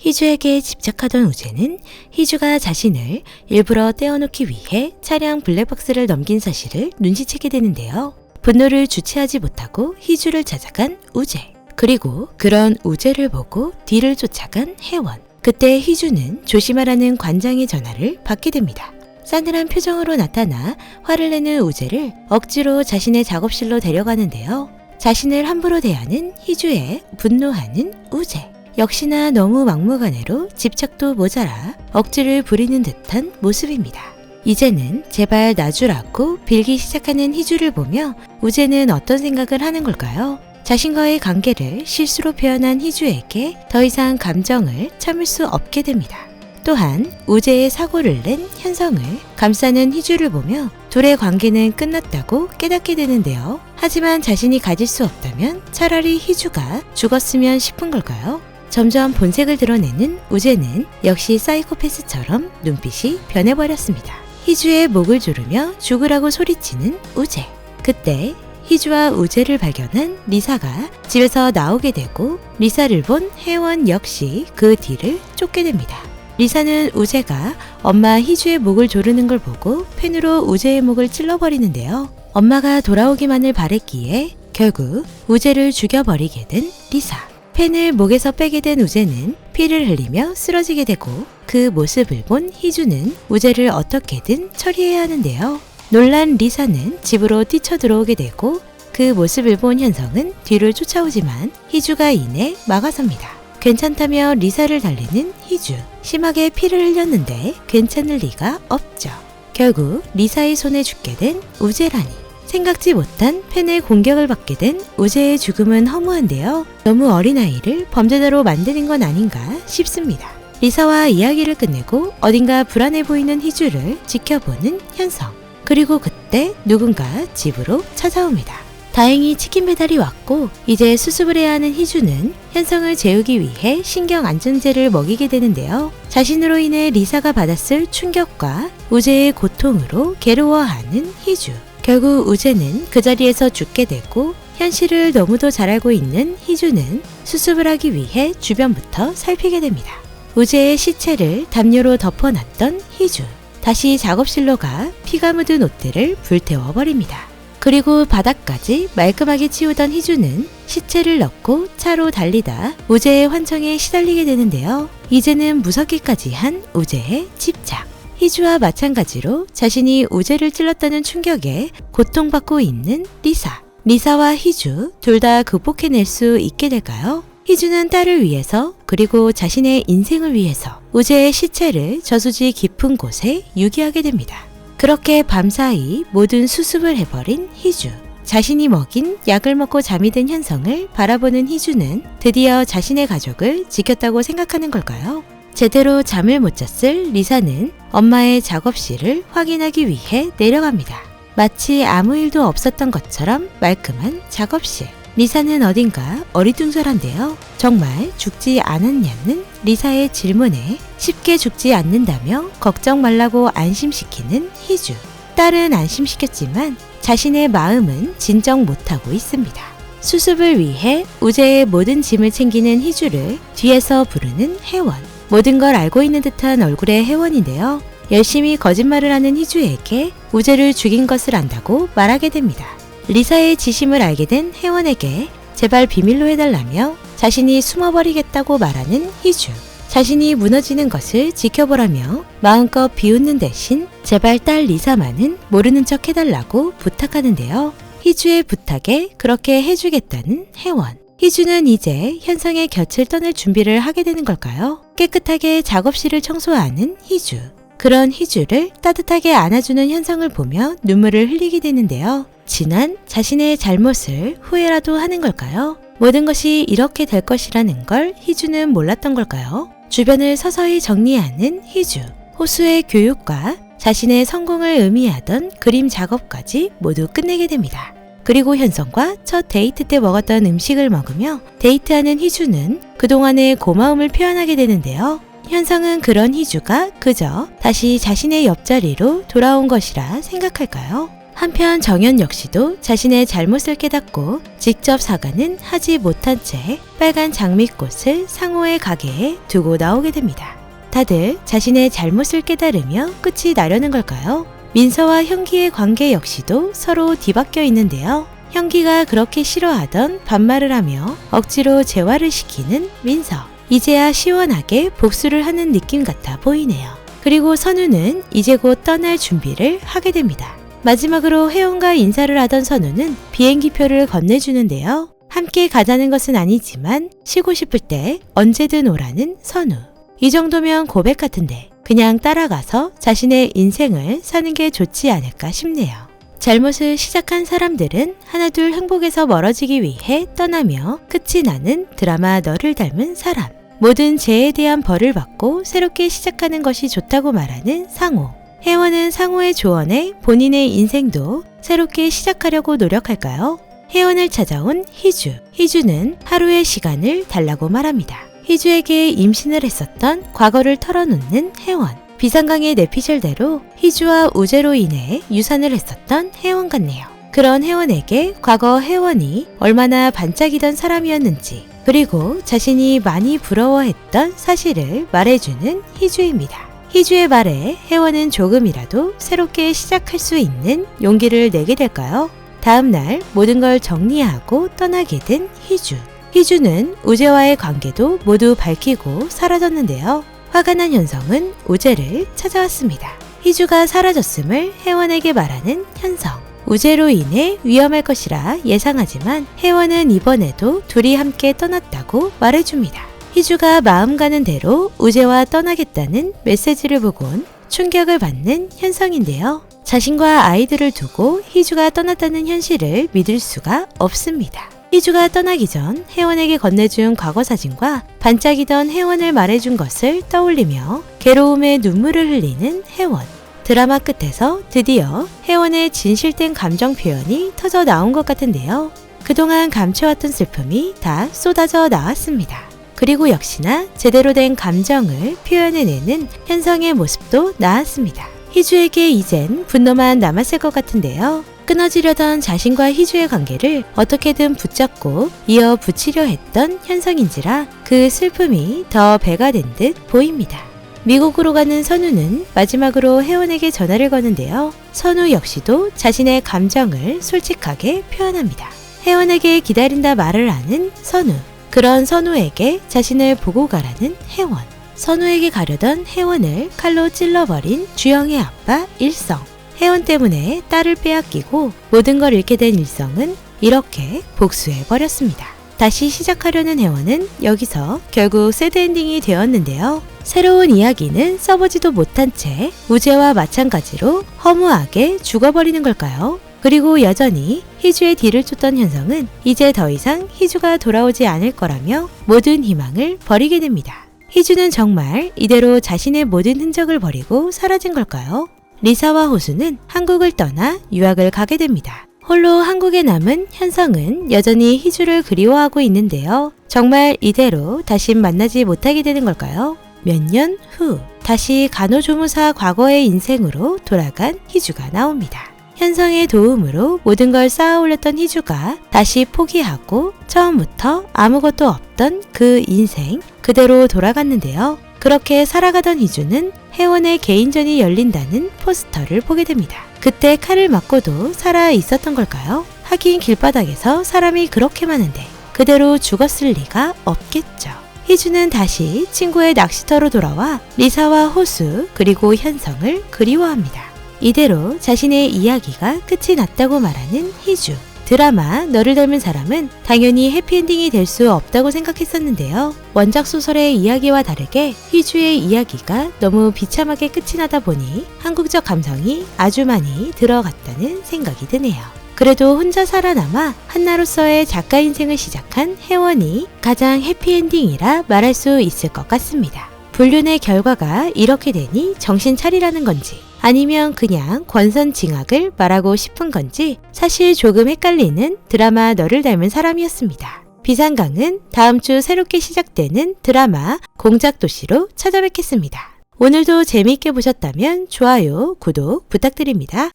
희주에게 집착하던 우재는 희주가 자신을 일부러 떼어놓기 위해 차량 블랙박스를 넘긴 사실을 눈치채게 되는데요. 분노를 주체하지 못하고 희주를 찾아간 우재. 그리고 그런 우재를 보고 뒤를 쫓아간 혜원. 그때 희주는 조심하라는 관장의 전화를 받게 됩니다. 싸늘한 표정으로 나타나 화를 내는 우재를 억지로 자신의 작업실로 데려가는데요. 자신을 함부로 대하는 희주에 분노하는 우재. 역시나 너무 막무가내로 집착도 모자라 억지를 부리는 듯한 모습입니다. 이제는 제발 놔주라고 빌기 시작하는 희주를 보며 우재는 어떤 생각을 하는 걸까요? 자신과의 관계를 실수로 표현한 희주에게 더 이상 감정을 참을 수 없게 됩니다. 또한 우재의 사고를 낸 현성을 감싸는 희주를 보며 둘의 관계는 끝났다고 깨닫게 되는데요. 하지만 자신이 가질 수 없다면 차라리 희주가 죽었으면 싶은 걸까요? 점점 본색을 드러내는 우재는 역시 사이코패스처럼 눈빛이 변해버렸습니다. 희주의 목을 조르며 죽으라고 소리치는 우재. 그때 희주와 우재를 발견한 리사가 집에서 나오게 되고 리사를 본 혜원 역시 그 뒤를 쫓게 됩니다. 리사는 우재가 엄마 희주의 목을 조르는 걸 보고 펜으로 우재의 목을 찔러버리는데요. 엄마가 돌아오기만을 바랬기에 결국 우재를 죽여버리게 된 리사. 펜을 목에서 빼게 된 우재는 피를 흘리며 쓰러지게 되고 그 모습을 본 희주는 우재를 어떻게든 처리해야 하는데요. 놀란 리사는 집으로 뛰쳐들어오게 되고 그 모습을 본 현성은 뒤를 쫓아오지만 희주가 이내 막아섭니다. 괜찮다며 리사를 달리는 희주. 심하게 피를 흘렸는데 괜찮을 리가 없죠. 결국 리사의 손에 죽게 된 우재라니. 생각지 못한 펜의 공격을 받게 된 우재의 죽음은 허무한데요. 너무 어린아이를 범죄자로 만드는 건 아닌가 싶습니다. 리사와 이야기를 끝내고 어딘가 불안해 보이는 희주를 지켜보는 현성. 그리고 그때 누군가 집으로 찾아옵니다. 다행히 치킨 배달이 왔고 이제 수습을 해야 하는 희주는 현성을 재우기 위해 신경안정제를 먹이게 되는데요. 자신으로 인해 리사가 받았을 충격과 우재의 고통으로 괴로워하는 희주. 결국 우재는 그 자리에서 죽게 되고 현실을 너무도 잘 알고 있는 희주는 수습을 하기 위해 주변부터 살피게 됩니다. 우재의 시체를 담요로 덮어놨던 희주. 다시 작업실로 가 피가 묻은 옷들을 불태워버립니다. 그리고 바닥까지 말끔하게 치우던 희주는 시체를 넣고 차로 달리다 우재의 환청에 시달리게 되는데요. 이제는 무섭기까지 한 우재의 집착. 희주와 마찬가지로 자신이 우재를 찔렀다는 충격에 고통받고 있는 리사. 리사와 희주 둘 다 극복해낼 수 있게 될까요? 희주는 딸을 위해서 그리고 자신의 인생을 위해서 우재의 시체를 저수지 깊은 곳에 유기하게 됩니다. 그렇게 밤사이 모든 수습을 해버린 희주. 자신이 먹인 약을 먹고 잠이 든 현성을 바라보는 희주는 드디어 자신의 가족을 지켰다고 생각하는 걸까요? 제대로 잠을 못 잤을 리사는 엄마의 작업실을 확인하기 위해 내려갑니다. 마치 아무 일도 없었던 것처럼 말끔한 작업실. 리사는 어딘가 어리둥절한데요. 정말 죽지 않았냐는 리사의 질문에 쉽게 죽지 않는다며 걱정 말라고 안심시키는 희주. 딸은 안심시켰지만 자신의 마음은 진정 못하고 있습니다. 수습을 위해 우재의 모든 짐을 챙기는 희주를 뒤에서 부르는 혜원. 모든 걸 알고 있는 듯한 얼굴의 혜원인데요. 열심히 거짓말을 하는 희주에게 우재를 죽인 것을 안다고 말하게 됩니다. 리사의 지심을 알게 된 혜원에게 제발 비밀로 해달라며 자신이 숨어버리겠다고 말하는 희주. 자신이 무너지는 것을 지켜보라며 마음껏 비웃는 대신 제발 딸 리사만은 모르는 척 해달라고 부탁하는데요. 희주의 부탁에 그렇게 해주겠다는 혜원. 희주는 이제 현성의 곁을 떠날 준비를 하게 되는 걸까요? 깨끗하게 작업실을 청소하는 희주. 그런 희주를 따뜻하게 안아주는 현성을 보며 눈물을 흘리게 되는데요. 지난 자신의 잘못을 후회라도 하는 걸까요? 모든 것이 이렇게 될 것이라는 걸 희주는 몰랐던 걸까요? 주변을 서서히 정리하는 희주. 호수의 교육과 자신의 성공을 의미하던 그림 작업까지 모두 끝내게 됩니다. 그리고 현성과 첫 데이트 때 먹었던 음식을 먹으며 데이트하는 희주는 그동안의 고마움을 표현하게 되는데요. 현성은 그런 희주가 그저 다시 자신의 옆자리로 돌아온 것이라 생각할까요? 한편 정연 역시도 자신의 잘못을 깨닫고 직접 사과는 하지 못한 채 빨간 장미꽃을 상호의 가게에 두고 나오게 됩니다. 다들 자신의 잘못을 깨달으며 끝이 나려는 걸까요? 민서와 현기의 관계 역시도 서로 뒤바뀌어 있는데요. 현기가 그렇게 싫어하던 반말을 하며 억지로 재활을 시키는 민서. 이제야 시원하게 복수를 하는 느낌 같아 보이네요. 그리고 선우는 이제 곧 떠날 준비를 하게 됩니다. 마지막으로 혜원과 인사를 하던 선우는 비행기표를 건네주는데요. 함께 가자는 것은 아니지만 쉬고 싶을 때 언제든 오라는 선우. 이 정도면 고백 같은데 그냥 따라가서 자신의 인생을 사는 게 좋지 않을까 싶네요. 잘못을 시작한 사람들은 하나둘 행복에서 멀어지기 위해 떠나며 끝이 나는 드라마 너를 닮은 사람. 모든 죄에 대한 벌을 받고 새롭게 시작하는 것이 좋다고 말하는 상호. 혜원은 상호의 조언에 본인의 인생도 새롭게 시작하려고 노력할까요? 혜원을 찾아온 희주. 희주는 하루의 시간을 달라고 말합니다. 희주에게 임신을 했었던 과거를 털어놓는 혜원. 비상강의 내피셜대로 희주와 우재로 인해 유산을 했었던 혜원 같네요. 그런 혜원에게 과거 혜원이 얼마나 반짝이던 사람이었는지, 그리고 자신이 많이 부러워했던 사실을 말해주는 희주입니다. 희주의 말에 혜원은 조금이라도 새롭게 시작할 수 있는 용기를 내게 될까요? 다음날 모든 걸 정리하고 떠나게 된 희주. 희주는 우재와의 관계도 모두 밝히고 사라졌는데요. 화가 난 현성은 우재를 찾아왔습니다. 희주가 사라졌음을 혜원에게 말하는 현성. 우재로 인해 위험할 것이라 예상하지만 혜원은 이번에도 둘이 함께 떠났다고 말해줍니다. 희주가 마음 가는 대로 우재와 떠나겠다는 메시지를 보곤 충격을 받는 현성인데요. 자신과 아이들을 두고 희주가 떠났다는 현실을 믿을 수가 없습니다. 희주가 떠나기 전 혜원에게 건네준 과거 사진과 반짝이던 혜원을 말해준 것을 떠올리며 괴로움에 눈물을 흘리는 혜원. 드라마 끝에서 드디어 혜원의 진실된 감정 표현이 터져 나온 것 같은데요. 그동안 감춰왔던 슬픔이 다 쏟아져 나왔습니다. 그리고 역시나 제대로 된 감정을 표현해내는 현성의 모습도 나왔습니다. 희주에게 이젠 분노만 남았을 것 같은데요. 끊어지려던 자신과 희주의 관계를 어떻게든 붙잡고 이어붙이려 했던 현성인지라 그 슬픔이 더 배가 된 듯 보입니다. 미국으로 가는 선우는 마지막으로 혜원에게 전화를 거는데요. 선우 역시도 자신의 감정을 솔직하게 표현합니다. 혜원에게 기다린다 말을 하는 선우. 그런 선우에게 자신을 보고 가라는 혜원. 선우에게 가려던 혜원을 칼로 찔러버린 주영의 아빠 일성. 혜원 때문에 딸을 빼앗기고 모든 걸 잃게 된 일성은 이렇게 복수해버렸습니다. 다시 시작하려는 혜원은 여기서 결국 새드엔딩이 되었는데요. 새로운 이야기는 써보지도 못한 채 우재와 마찬가지로 허무하게 죽어버리는 걸까요? 그리고 여전히 희주의 뒤를 쫓던 현성은 이제 더 이상 희주가 돌아오지 않을 거라며 모든 희망을 버리게 됩니다. 희주는 정말 이대로 자신의 모든 흔적을 버리고 사라진 걸까요? 리사와 호수는 한국을 떠나 유학을 가게 됩니다. 홀로 한국에 남은 현성은 여전히 희주를 그리워하고 있는데요. 정말 이대로 다시 만나지 못하게 되는 걸까요? 몇 년 후 다시 간호조무사 과거의 인생으로 돌아간 희주가 나옵니다. 현성의 도움으로 모든 걸 쌓아 올렸던 희주가 다시 포기하고 처음부터 아무것도 없던 그 인생 그대로 돌아갔는데요. 그렇게 살아가던 희주는 혜원의 개인전이 열린다는 포스터를 보게 됩니다. 그때 칼을 맞고도 살아 있었던 걸까요? 하긴 길바닥에서 사람이 그렇게 많은데 그대로 죽었을 리가 없겠죠. 희주는 다시 친구의 낚시터로 돌아와 리사와 호수 그리고 현성을 그리워합니다. 이대로 자신의 이야기가 끝이 났다고 말하는 희주. 드라마 너를 닮은 사람은 당연히 해피엔딩이 될 수 없다고 생각했었는데요. 원작 소설의 이야기와 다르게 희주의 이야기가 너무 비참하게 끝이 나다 보니 한국적 감성이 아주 많이 들어갔다는 생각이 드네요. 그래도 혼자 살아남아 한나로서의 작가 인생을 시작한 혜원이 가장 해피엔딩이라 말할 수 있을 것 같습니다. 불륜의 결과가 이렇게 되니 정신 차리라는 건지 아니면 그냥 권선징악을 말하고 싶은 건지 사실 조금 헷갈리는 드라마 너를 닮은 사람이었습니다. 비상강은 다음 주 새롭게 시작되는 드라마 공작도시로 찾아뵙겠습니다. 오늘도 재미있게 보셨다면 좋아요, 구독 부탁드립니다.